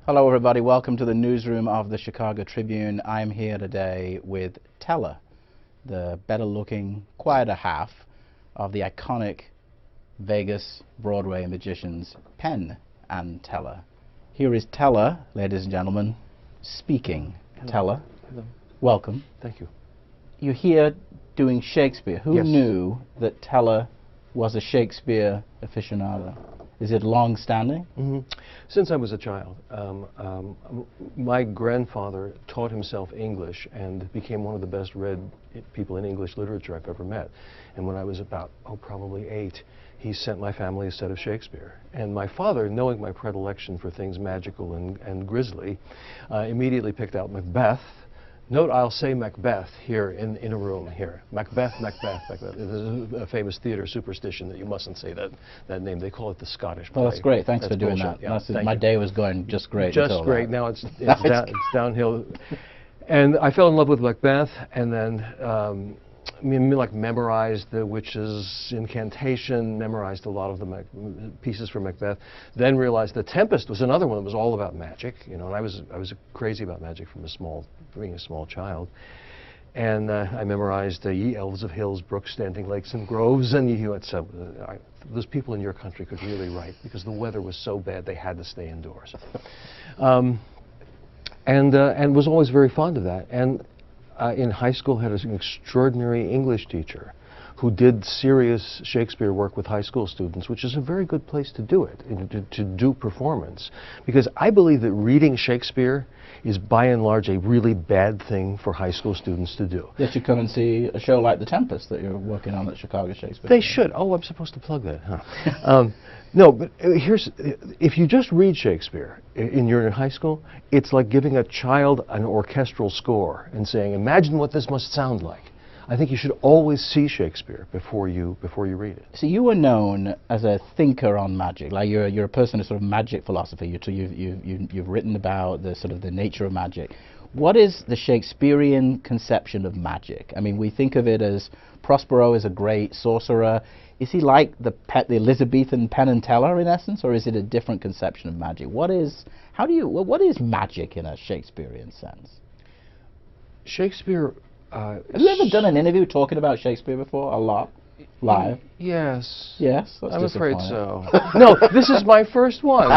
Hello everybody, welcome to the newsroom of the Chicago Tribune. I'm here today with Teller, the better looking, quieter half of the iconic Vegas Broadway magicians Penn and Teller. Here is Teller, ladies and gentlemen, speaking. Hello. Teller, hello. Welcome. Thank you. You're here doing Shakespeare. Who Yes. knew that Teller was a Shakespeare aficionado? Is it long-standing? Mm-hmm. Since I was a child, my grandfather taught himself English and became one of the best read people in English literature I've ever met. And when I was about, probably 8, he sent my family a set of Shakespeare. And my father, knowing my predilection for things magical and grisly, immediately picked out Macbeth. Note, I'll say Macbeth here in a room here. Macbeth, Macbeth, Macbeth. There's a famous theater superstition that you mustn't say that name. They call it the Scottish play. Well, that's great. Thanks That's for doing bullshit. that. Yeah, My day was going just great. Just great. That. Now it's downhill. And I fell in love with Macbeth, and then memorized the witch's incantation, memorized a lot of the pieces from Macbeth. Then realized the Tempest was another one that was all about magic. You know, and I was crazy about magic from being a small child. And I memorized Ye elves of hills, brooks, standing lakes, and groves. And those people in your country could really write, because the weather was so bad they had to stay indoors. And was always very fond of that. And in high school had an extraordinary English teacher who did serious Shakespeare work with high school students, which is a very good place to do it, to do performance. Because I believe that reading Shakespeare is by and large a really bad thing for high school students to do. They should come and see a show like The Tempest that you're working on at Chicago Shakespeare. They should. Oh, I'm supposed to plug that, huh? No, but if you just read Shakespeare you're in high school, it's like giving a child an orchestral score and saying, imagine what this must sound like. I think you should always see Shakespeare before you read it. So you were known as a thinker on magic, like you're a person of sort of magic philosophy. You've written about the nature of magic. What is the Shakespearean conception of magic? I mean, we think of it as Prospero is a great sorcerer. Is he like the Elizabethan Penn and Teller in essence, or is it a different conception of magic? What is magic in a Shakespearean sense? Shakespeare. Have you ever done an interview talking about Shakespeare before, a lot, live? Yes. Yes? That's I'm afraid disappointing. so. No, this is my first one.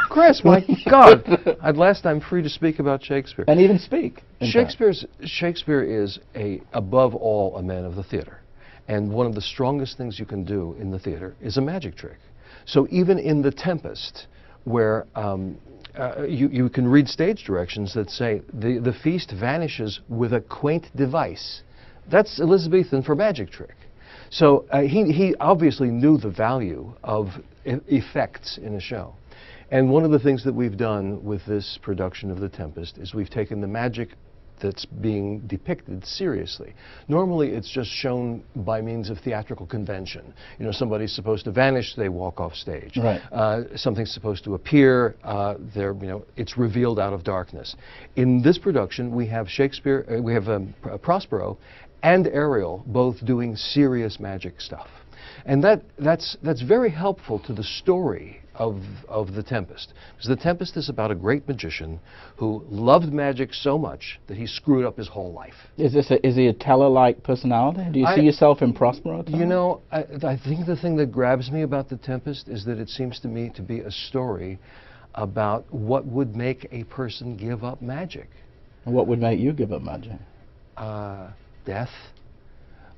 Chris, my God. At last I'm free to speak about Shakespeare. And even speak. Shakespeare is, above all, a man of the theater. And one of the strongest things you can do in the theater is a magic trick. So even in The Tempest, where you can read stage directions that say the feast vanishes with a quaint device. That's Elizabethan for magic trick. So he obviously knew the value of effects in a show. And one of the things that we've done with this production of The Tempest is we've taken the magic that's being depicted seriously. Normally it's just shown by means of theatrical convention. You know, somebody's supposed to vanish, they walk off stage. Right. Something's supposed to appear, it's revealed out of darkness. In this production we have Prospero and Ariel both doing serious magic stuff. And that's very helpful to the story of The Tempest. Because The Tempest is about a great magician who loved magic so much that he screwed up his whole life. Is he a Teller-like personality? Do you see yourself in Prospero? You know, I think the thing that grabs me about The Tempest is that it seems to me to be a story about what would make a person give up magic. And what would make you give up magic? Death.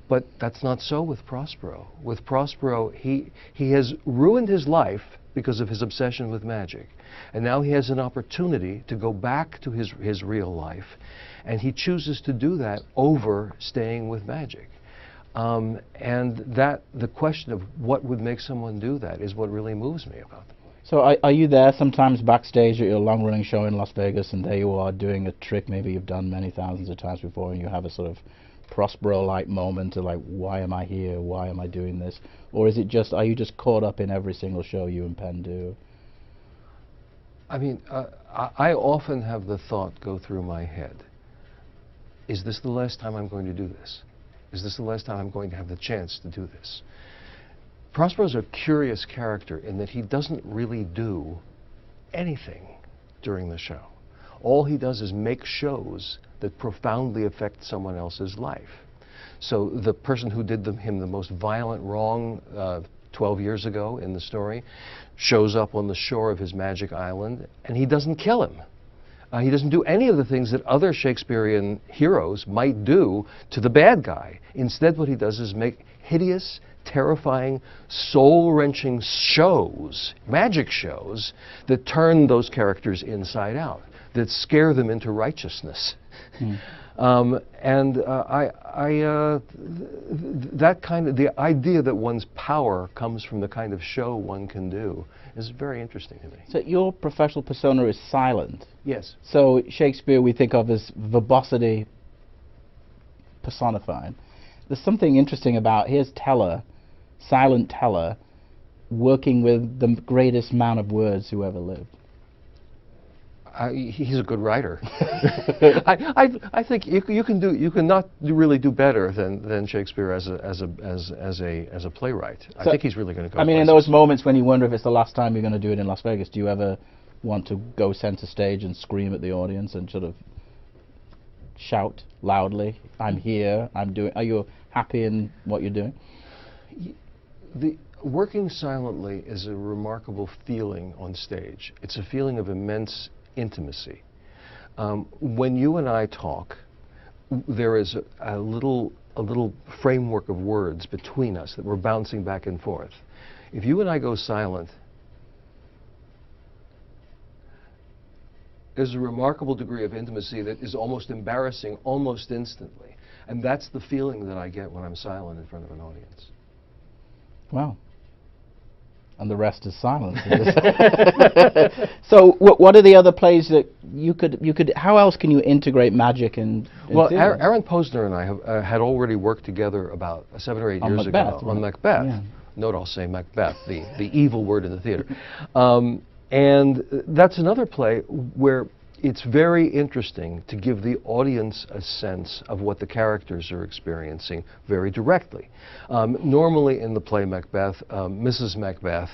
But that's not so with Prospero. With Prospero, he has ruined his life because of his obsession with magic. And now he has an opportunity to go back to his real life. And he chooses to do that over staying with magic. And the question of what would make someone do that is what really moves me about the play. So are you there sometimes backstage at your long-running show in Las Vegas, and there you are doing a trick maybe you've done many thousands of times before, and you have a sort of Prospero-like moment of like, why am I here? Why am I doing this? Or is it just, are you just caught up in every single show you and Penn do? I mean, I often have the thought go through my head, is this the last time I'm going to do this? Is this the last time I'm going to have the chance to do this? Prospero's a curious character in that he doesn't really do anything during the show. All he does is make shows that profoundly affect someone else's life. So the person who did him the most violent wrong 12 years ago in the story shows up on the shore of his magic island, and he doesn't kill him. He doesn't do any of the things that other Shakespearean heroes might do to the bad guy. Instead, what he does is make hideous, terrifying, soul-wrenching shows, magic shows, that turn those characters inside out, that scare them into righteousness. That kind of, the idea that one's power comes from the kind of show one can do is very interesting to me. So your professional persona is silent. Yes. So Shakespeare we think of as verbosity personified. There's something interesting about, here's Teller, silent Teller, working with the greatest man of words who ever lived. He's a good writer. I think you cannot really do better than Shakespeare as a playwright. So I think he's really going to go. I mean, places. in those moments when you wonder if it's the last time you're going to do it in Las Vegas, do you ever want to go center stage and scream at the audience and sort of shout loudly, "I'm here, I'm doing"? Are you happy in what you're doing? Working silently is a remarkable feeling on stage. It's a feeling of immense intimacy. When you and I talk, there is a little framework of words between us that we're bouncing back and forth. If you and I go silent, there's a remarkable degree of intimacy that is almost embarrassing almost instantly. And that's the feeling that I get when I'm silent in front of an audience. Wow. And the rest is silence. So what are the other plays that you could how else can you integrate magic in well, theater? Aaron Posner and I have, had already worked together about 7 or 8 on years Macbeth, ago right? on Macbeth. Yeah. Note I'll say Macbeth, the evil word in the theater. And that's another play where it's very interesting to give the audience a sense of what the characters are experiencing very directly. Normally in the play Macbeth, Mrs. Macbeth,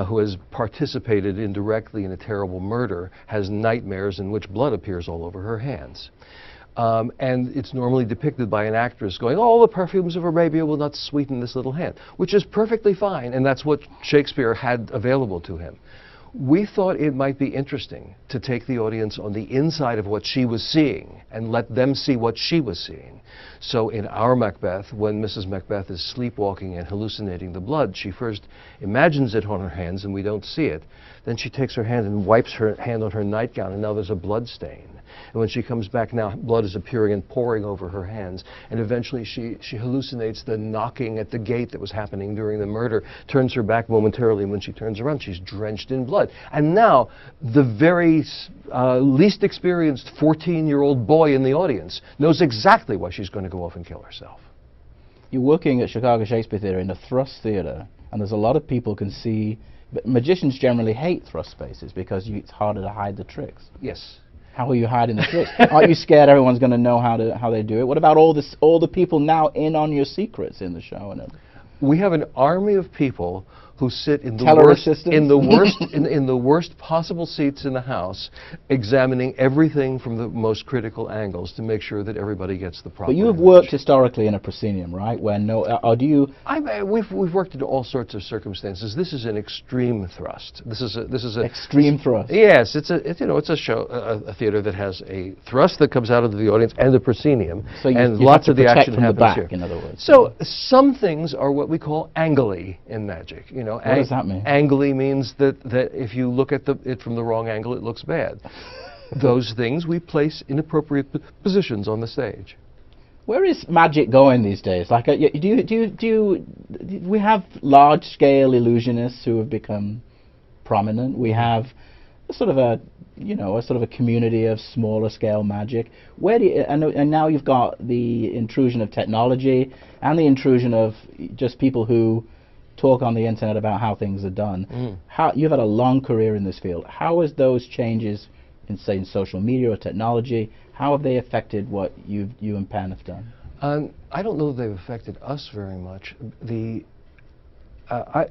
who has participated indirectly in a terrible murder, has nightmares in which blood appears all over her hands. And it's normally depicted by an actress going, "All the perfumes of Arabia will not sweeten this little hand," which is perfectly fine, and that's what Shakespeare had available to him. We thought it might be interesting to take the audience on the inside of what she was seeing and let them see what she was seeing. So in our Macbeth, when Mrs. Macbeth is sleepwalking and hallucinating the blood, she first imagines it on her hands and we don't see it. Then she takes her hand and wipes her hand on her nightgown, and now there's a blood stain. And when she comes back, now blood is appearing and pouring over her hands. And eventually she hallucinates the knocking at the gate that was happening during the murder, turns her back momentarily, and when she turns around, she's drenched in blood. And now the very least experienced 14-year-old boy in the audience knows exactly why she's going to go off and kill herself. You're working at Chicago Shakespeare Theatre in a thrust theatre, and there's a lot of people can see, but magicians generally hate thrust spaces because it's harder to hide the tricks. Yes. How are you hiding the tricks? Aren't you scared everyone's going to know how they do it? What about all the people now in on your secrets in the show and everything? We have an army of people who sit in the in the worst possible seats in the house, examining everything from the most critical angles to make sure that everybody gets the proper. But you have worked historically in a proscenium, right? Where or do you? We've worked in all sorts of circumstances. This is an extreme thrust. This is a extreme thrust. Yes, it's a show, a theater that has a thrust that comes out of the audience and the proscenium, so and lots of the action from happens the back, here. in other words. So some things are what we call angly in magic. You know, what does that mean? Angly means that if you look at it from the wrong angle, it looks bad. Those things we place in appropriate positions on the stage. Where is magic going these days? Like, do we have large-scale illusionists who have become prominent? We have sort of a community of smaller-scale magic. Where do you, and now you've got the intrusion of technology and the intrusion of just people who talk on the internet about how things are done. You've had a long career in this field. How has those changes in, say, in social media or technology, how have they affected what you and Penn have done? I don't know that they've affected us very much.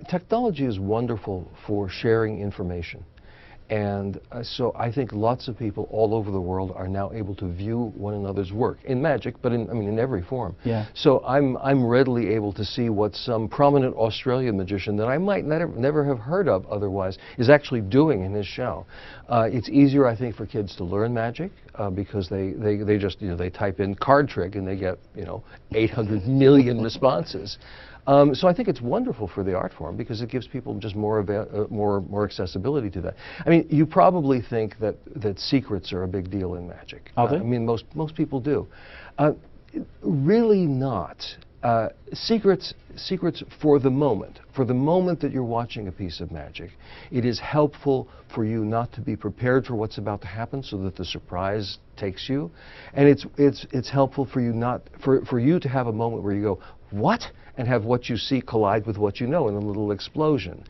Technology is wonderful for sharing information. And so I think lots of people all over the world are now able to view one another's work in magic, but in every form. Yeah. So I'm readily able to see what some prominent Australian magician that I might never have heard of otherwise is actually doing in his show. It's easier, I think, for kids to learn magic because they just they type in card trick and they get 800 million responses. So I think it's wonderful for the art form because it gives people just more accessibility to that. I mean, you probably think that secrets are a big deal in magic. Are they? I mean, most people do. Really not. Secrets for the moment. For the moment that you're watching a piece of magic, it is helpful for you not to be prepared for what's about to happen, so that the surprise takes you, and it's helpful for you for you to have a moment where you go, what? And have what you see collide with what you know in a little explosion.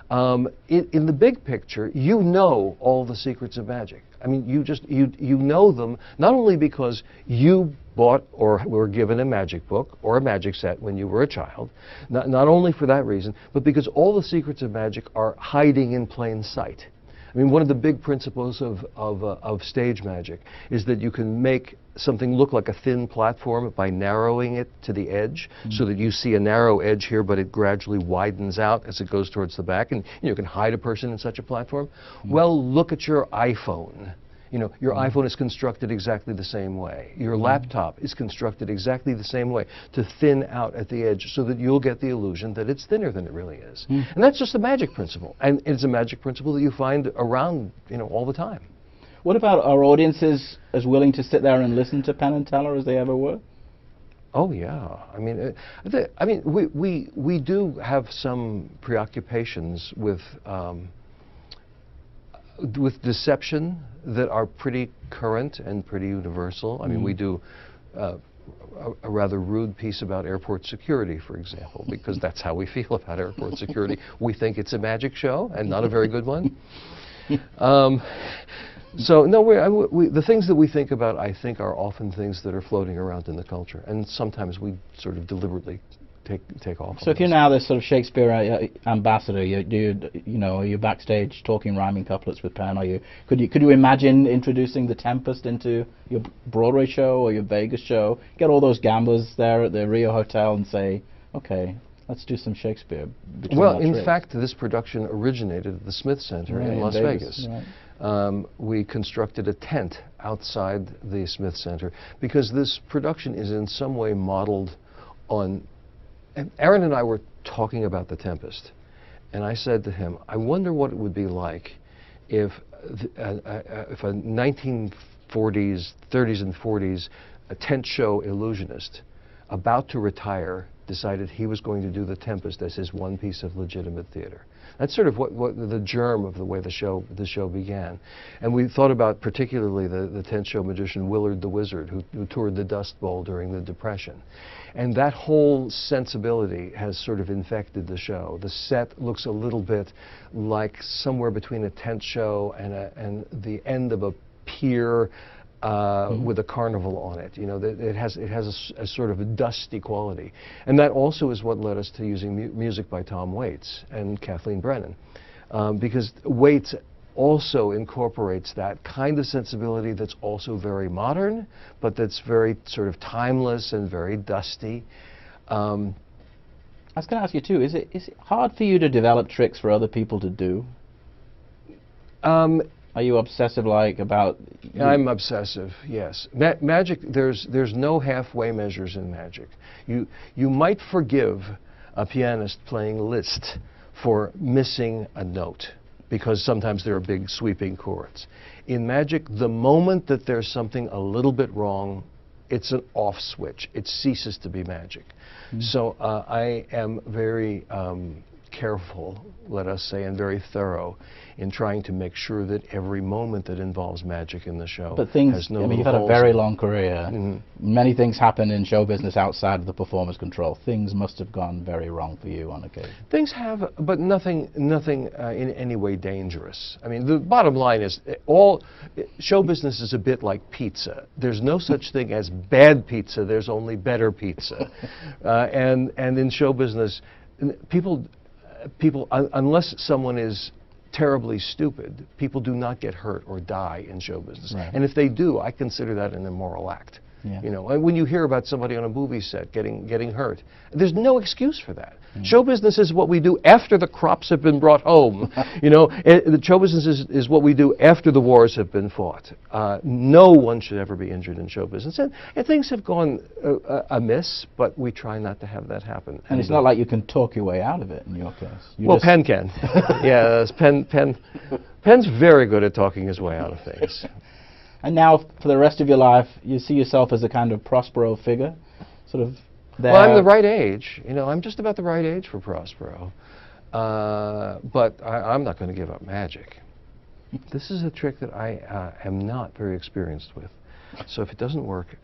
In the big picture, you know all the secrets of magic. I mean, you know them not only because you bought or were given a magic book or a magic set when you were a child, not only for that reason, but because all the secrets of magic are hiding in plain sight. I mean, one of the big principles of stage magic is that you can make something look like a thin platform by narrowing it to the edge, so that you see a narrow edge here, but it gradually widens out as it goes towards the back, and you can hide a person in such a platform. Well, look at your iPhone. Your iPhone is constructed exactly the same way. Your laptop is constructed exactly the same way, to thin out at the edge so that you'll get the illusion that it's thinner than it really is. And that's just a magic principle. And it's a magic principle that you find around, all the time. What about our audiences as willing to sit there and listen to Penn and Teller as they ever were? Oh yeah, I mean, we do have some preoccupations with deception that are pretty current and pretty universal. I mean, we do a rather rude piece about airport security, for example, because that's how we feel about airport security. We think it's a magic show and not a very good one. So no, the things that we think about, I think, are often things that are floating around in the culture, and sometimes we sort of deliberately take off. So if you're now this sort of Shakespeare ambassador, are you backstage talking rhyming couplets with Penn? Could you imagine introducing the Tempest into your Broadway show or your Vegas show? Get all those gamblers there at the Rio Hotel and say, okay, let's do some Shakespeare. Well, in fact, this production originated at the Smith Center in Las Vegas. Right. We constructed a tent outside the Smith Center because this production is in some way modeled on. And Aaron and I were talking about the Tempest, and I said to him, I wonder what it would be like if a 1940s, 30s and 40s a tent show illusionist about to retire decided he was going to do the Tempest as his one piece of legitimate theater. That's sort of what the germ of the way the show began. And we thought about particularly the tent show magician Willard the Wizard, who toured the Dust Bowl during the Depression. And that whole sensibility has sort of infected the show. The set looks a little bit like somewhere between a tent show and the end of a pier with a carnival on it. It has a sort of a dusty quality. And that also is what led us to using music by Tom Waits and Kathleen Brennan, because Waits also incorporates that kind of sensibility that's also very modern, but that's very sort of timeless and very dusty. I was going to ask you too, is it hard for you to develop tricks for other people to do? Are you obsessive about? I'm obsessive, yes. Magic, there's no halfway measures in magic. You might forgive a pianist playing Liszt for missing a note, because sometimes there are big sweeping chords. In magic, the moment that there's something a little bit wrong, it's an off switch. It ceases to be magic. So I am very careful, let us say, and very thorough in trying to make sure that every moment that involves magic in the show has no. You've had a very long career. Many things happen in show business outside of the performer's control. Things must have gone very wrong for you on occasion. Things have, but nothing in any way dangerous. I mean, the bottom line is, all show business is a bit like pizza. There's no such thing as bad pizza. There's only better pizza. And in show business, people, unless someone is terribly stupid, people do not get hurt or die in show business. Right. And if they do, I consider that an immoral act. Yeah. You know, and when you hear about somebody on a movie set getting hurt, there's no excuse for that. Show business is what we do after the crops have been brought home. You know, the show business is what we do after the wars have been fought. No one should ever be injured in show business. And things have gone amiss, but we try not to have that happen. And it's not like you can talk your way out of it in your case. Well, Penn can. Yes, Penn's very good at talking his way out of things. And now, for the rest of your life, you see yourself as a kind of Prospero figure, sort of there. Well, I'm the right age. You know, I'm just about the right age for Prospero. But I'm not going to give up magic. This is a trick that I am not very experienced with. So if it doesn't work,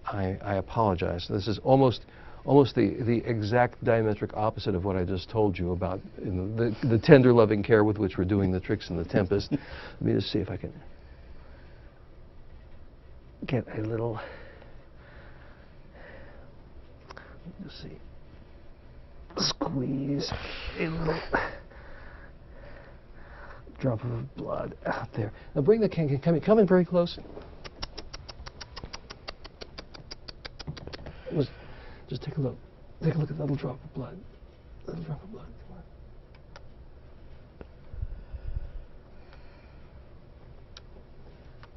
I apologize. This is almost the exact diametric opposite of what I just told you about, you know, the tender, loving care with which we're doing the tricks in the Tempest. Let me just see if I can get a little, let's see, squeeze a little drop of blood out there. Now bring the can, come in very close. Just take a look. Take a look at that little drop of blood. Little drop of blood. Come on.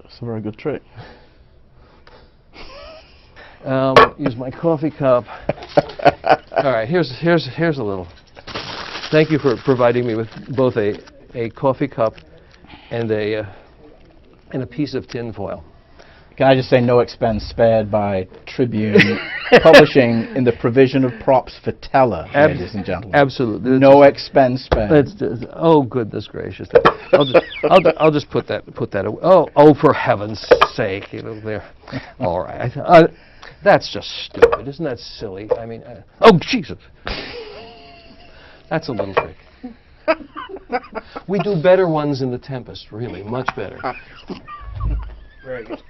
That's a very good trick. Use my coffee cup. All right, here's a little. Thank you for providing me with both a coffee cup and a piece of tin foil. Can I just say no expense spared by Tribune Publishing in the provision of props for Teller, ladies and gentlemen. Absolutely. No expense spared. Oh goodness gracious! I'll just put that away. Oh, for heaven's sake! You know, there. All right. That's just stupid. Isn't that silly? I mean, oh Jesus! That's a little trick. We do better ones in the Tempest, really, much better. Very good.